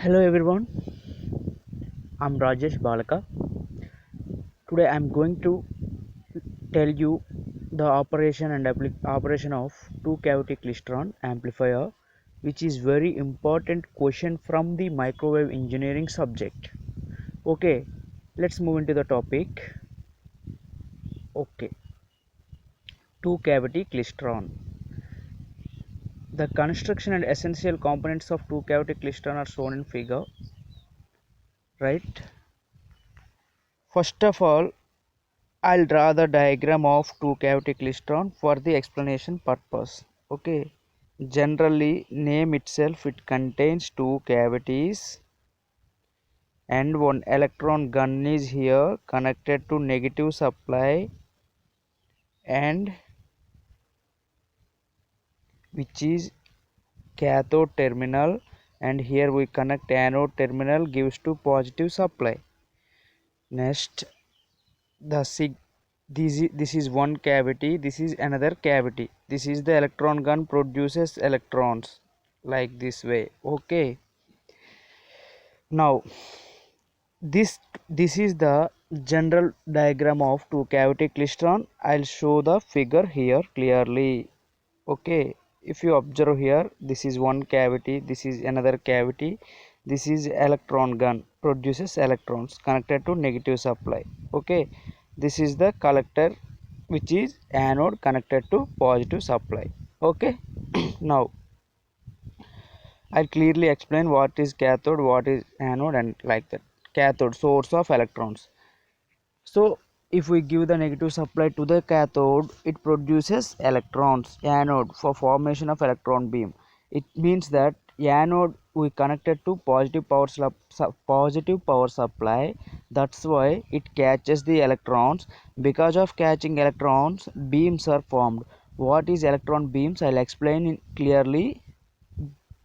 Hello everyone, I'm Rajesh Balaka. Today I'm going to tell you the operation and operation of two cavity Klystron amplifier, which is very important question from the microwave engineering subject. Okay, let's move into the topic. Okay, two cavity Klystron. The construction and essential components of two cavity Klystron are shown in figure, right? First of all, I'll draw the diagram of two cavity klystron for the explanation purpose. Okay. Generally, name itself it contains two cavities and one electron gun is here connected to negative supply and which is cathode terminal, and here we connect anode terminal gives to positive supply. Next, the this is one cavity, this is another cavity, this is the electron gun produces electrons like this way. Okay, now this is the general diagram of two cavity klystron. I'll show the figure here clearly. Okay, if you observe here, this is one cavity, this is another cavity, this is electron gun produces electrons connected to negative supply. Okay, this is the collector which is anode connected to positive supply. Okay. Now I'll clearly explain what is cathode, what is anode, and like that. Cathode, source of electrons. So if we give the negative supply to the cathode, it produces electrons. Anode, for formation of electron beam. It means that anode we connected to positive power supply. That's why it catches the electrons. Because of catching electrons, beams are formed. What is electron beams? I'll explain clearly.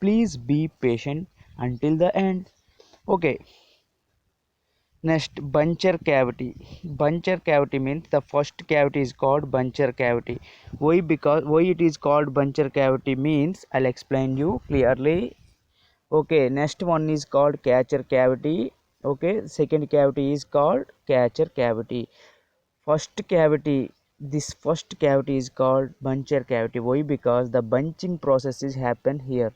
Please be patient until the end. Okay. Next, buncher cavity. Buncher cavity means the first cavity is called buncher cavity. Why? Because why it is called buncher cavity means I'll explain you clearly. Okay, next one is called catcher cavity. Okay, second cavity is called catcher cavity. First cavity, this first cavity is called buncher cavity. Why? Because the bunching processes happen here.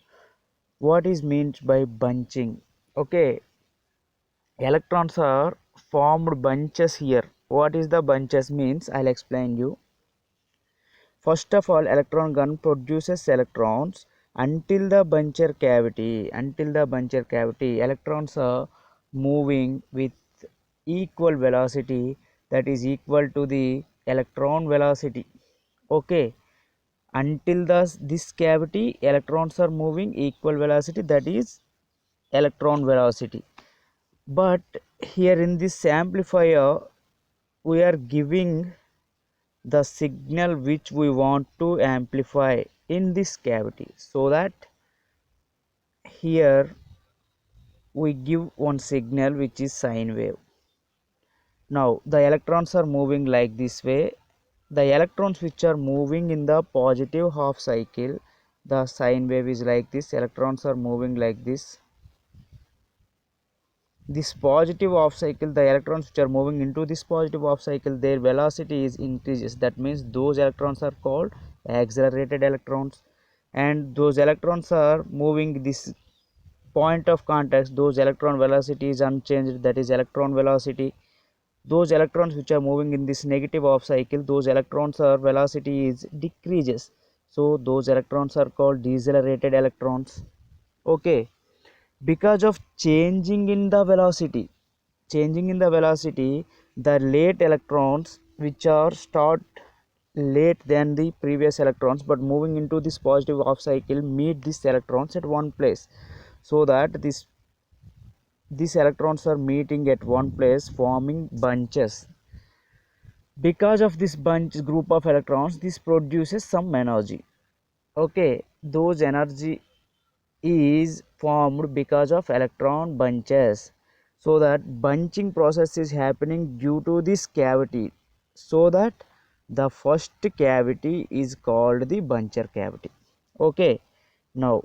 What is meant by bunching? Okay, electrons are formed bunches here. What is the bunches means? I'll explain you. First of all, electron gun produces electrons until the buncher cavity. Until the buncher cavity, electrons are moving with equal velocity, that is equal to the electron velocity. Okay, until this cavity, electrons are moving equal velocity, that is electron velocity. But here in this amplifier we are giving the signal which we want to amplify in this cavity, so that here we give one signal which is sine wave. Now the electrons are moving like this way. The electrons which are moving in the positive half cycle, the sine wave is like this. Electrons are moving like this positive half cycle, the electrons which are moving into this positive half cycle, their velocity is increases. That means those electrons are called accelerated electrons, and those electrons are moving this point of contact, those electron velocity is unchanged, that is electron velocity. Those electrons which are moving in this negative half cycle, those electrons are velocity is decreases, so those electrons are called decelerated electrons. Okay, because of changing in the velocity, the late electrons which are start late than the previous electrons but moving into this positive half cycle meet these electrons at one place, so that these electrons are meeting at one place forming bunches. Because of this bunch group of electrons, this produces some energy. Okay, those energy is formed because of electron bunches, so that bunching process is happening due to this cavity, so that the first cavity is called the buncher cavity. Okay, now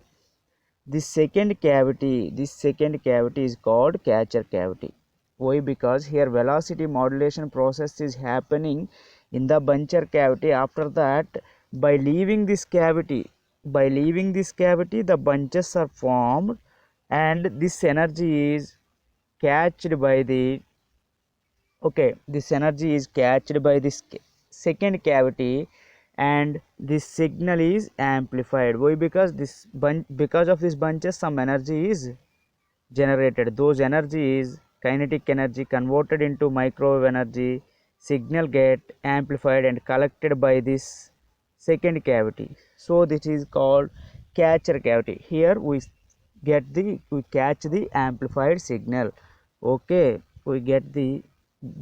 This second cavity is called catcher cavity. Why? Because here velocity modulation process is happening in the buncher cavity. After that, by leaving this cavity, the bunches are formed, and this energy is catched by the this energy is catched by this second cavity, and this signal is amplified. Why? Because because of this bunches some energy is generated. Those energy is kinetic energy converted into microwave energy. Signal get amplified and collected by this second cavity. So this is called catcher cavity. Here we catch the amplified signal. Okay, we get the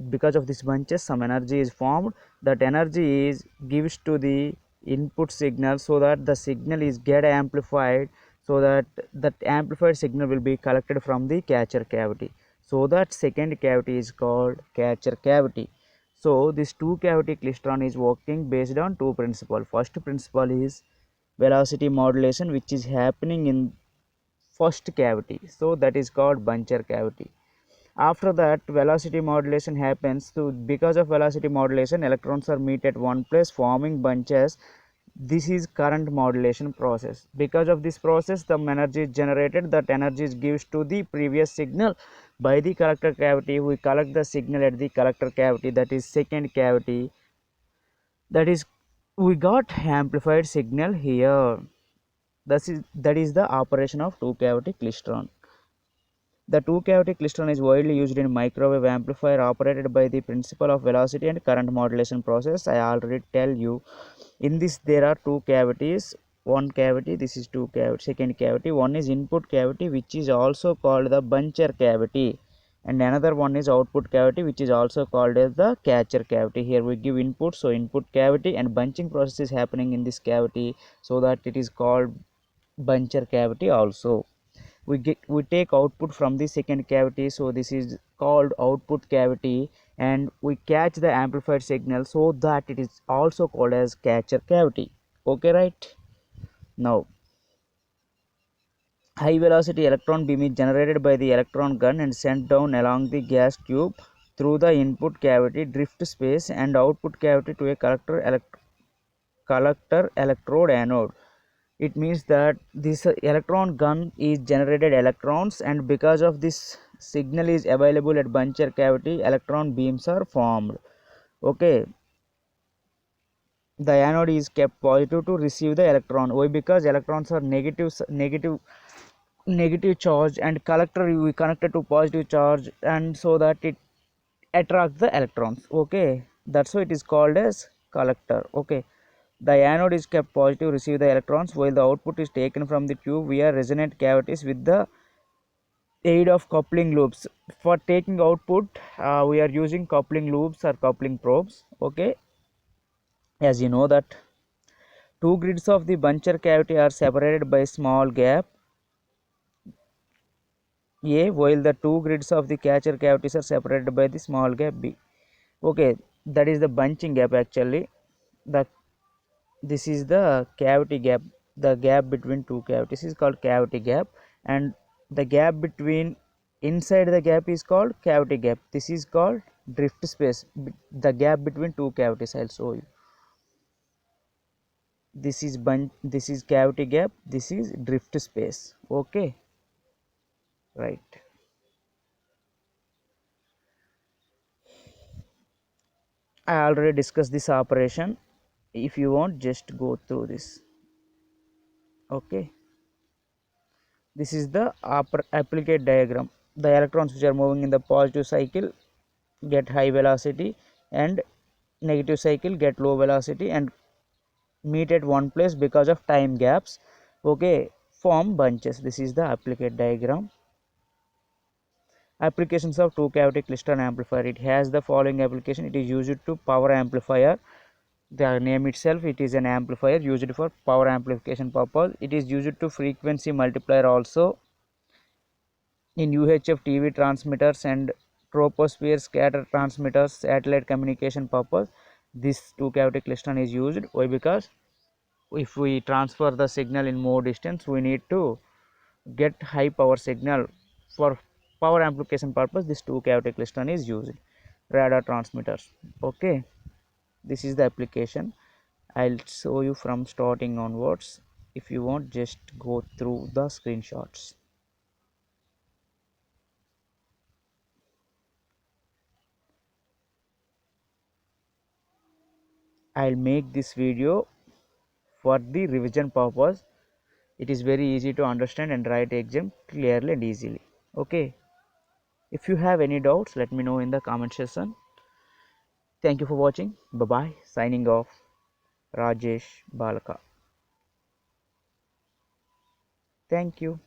because of this bunches some energy is formed. That energy is gives to the input signal, so that the signal is get amplified, so that amplified signal will be collected from the catcher cavity. So that second cavity is called catcher cavity. So this two cavity klystron is working based on two principles. First principle is velocity modulation, which is happening in first cavity, so that is called buncher cavity. After that, velocity modulation happens. So because of velocity modulation, electrons are meet at one place forming bunches. This is current modulation process. Because of this process, the energy is generated. That energy is gives to the previous signal by the collector cavity. We collect the signal at the collector cavity, that is second cavity. That is, we got amplified signal here. That is the operation of two cavity klystron. The two-cavity klystron is widely used in microwave amplifier operated by the principle of velocity and current modulation process. I already tell you. In this there are two cavities. One cavity, this is two cavity, second cavity. One is input cavity, which is also called the buncher cavity, and another one is output cavity, which is also called as the catcher cavity. Here we give input, so input cavity, and bunching process is happening in this cavity, so that it is called buncher cavity also. We take output from the second cavity, so this is called output cavity, and we catch the amplified signal, so that it is also called as catcher cavity. Okay, right? Now, high velocity electron beam is generated by the electron gun and sent down along the gas tube through the input cavity drift space and output cavity to a collector electrode anode. It means that this electron gun is generated electrons, and because of this signal is available at buncher cavity, electron beams are formed. Okay, the anode is kept positive to receive the electron. Why? Because electrons are negative charge, and collector we connected to positive charge, and so that it attracts the electrons. Okay, that's why it is called as collector. Okay, the anode is kept positive to receive the electrons, while the output is taken from the tube via resonant cavities with the aid of coupling loops. For taking output, we are using coupling loops or coupling probes. Okay, as you know that two grids of the buncher cavity are separated by small gap A, while the two grids of the catcher cavities are separated by the small gap B. Okay, that is the bunching gap actually. The This is the cavity gap. The gap between two cavities is called cavity gap, and the gap between inside the gap is called cavity gap. This is called drift space. The gap between two cavities, I'll show you. This is cavity gap, this is drift space. Okay, right. I already discussed this operation. If you want, just go through this. Okay, this is the applicate diagram. The electrons which are moving in the positive cycle get high velocity, and negative cycle get low velocity and meet at one place because of time gaps. Okay, form bunches. This is the applicate diagram. Applications of two cavity klystron amplifier. It has the following application. It is used to power amplifier. The name itself, it is an amplifier used for power amplification purpose. It is used to frequency multiplier also in UHF TV transmitters and troposphere scatter transmitters, satellite communication purpose. This two cavity klystron is used. Why? Because if we transfer the signal in more distance, we need to get high power signal. For power amplification purpose, this two cavity klystron is used. Radar transmitters. Okay, this is the application. I'll show you from starting onwards. If you want, just go through the screenshots. I'll make this video for the revision purpose. It is very easy to understand and write exam clearly and easily. Okay, if you have any doubts, let me know in the comment section. Thank you for watching. Bye bye. Signing off. Rajesh Balaka. Thank you.